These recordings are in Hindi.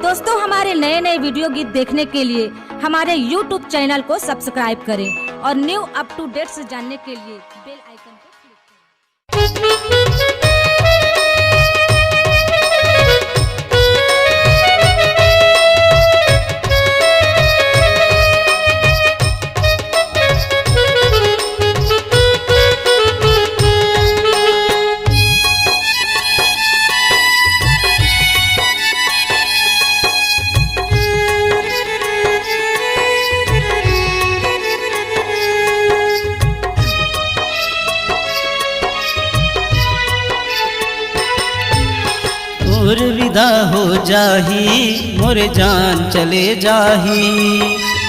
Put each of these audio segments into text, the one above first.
दोस्तों, हमारे नए नए वीडियो गीत देखने के लिए हमारे YouTube चैनल को सब्सक्राइब करें और न्यू अप टू डेट से जानने के लिए बेल आइकन को क्लिक करें। तोर विदा हो जाही मोर जान चले जाही,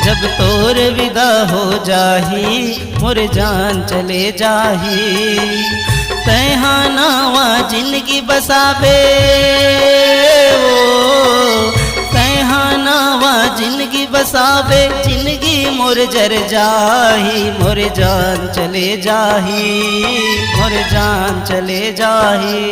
जब तोर विदा हो जाही मोर जान चले जाही। तैहा नावा जिंदगी बसाबे तैहा नावा जिंदगी बसाबे, जिंदगी मोर जर जाही मोर जान चले जाही मोर जान चले जाही।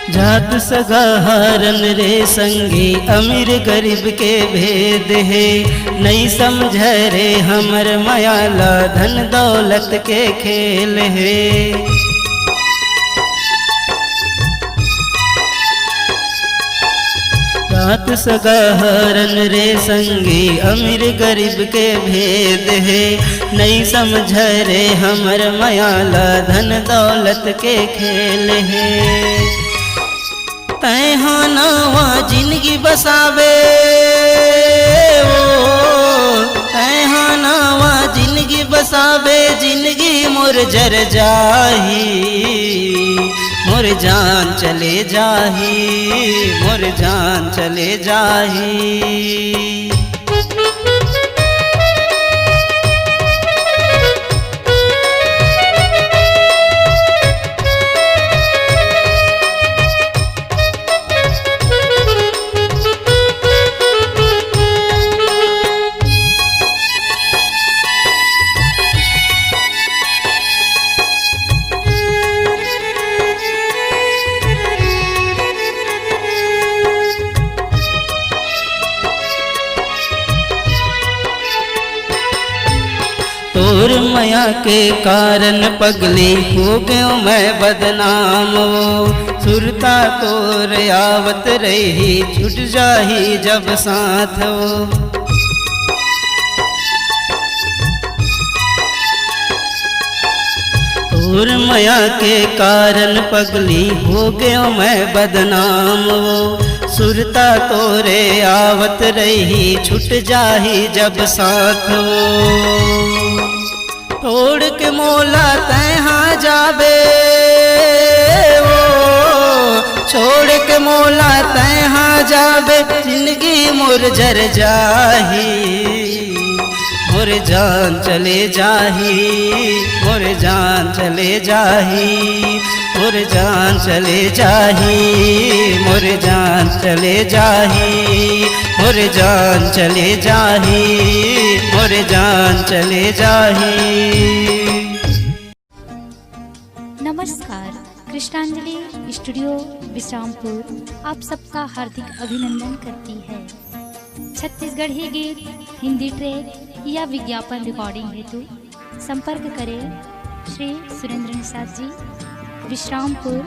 जात सगा हरन रे संगी, अमीर गरीब के भेद है नहीं समझ रे हमर मायाला, धन दौलत के खेल है। जात सगा हरन रे संगी, अमीर गरीब के भेद है नहीं समझ रे हमर मायाला, धन दौलत के खेल है। तैहा नावा जिंदगी बसावे तैहा नावा जिंदगी बसावे, जिंदगी मोर जर जाही मोर जान चले जाही मोर जान चले जाही। तोर माया के कारण पगली हो गयो मैं बदनाम, सुरता तोर आवत रही छूट जाही जब साथ तोर माया के कारण पगली हो गयो मैं बदनाम, सुरता तोरे आवत रही छूट जाही जब साथ छोड़ के मोला तैहा जाबे छोड़ के मोला तैहा जाबे, जिंदगी मोर जर जाही मोर जान चले जाही मोर जान चले जाही मोर जान चले जाही मोर जान चले जाही मोर जान चले जाही मोर जान चले जाही। नमस्कार, कृष्णांजलि स्टूडियो विश्रामपुर आप सबका हार्दिक अभिनंदन करती है। छत्तीसगढ़ी गीत, हिंदी ट्रैक या विज्ञापन रिकॉर्डिंग हेतु संपर्क करें श्री सुरेंद्र निषाद जी, विश्रामपुर,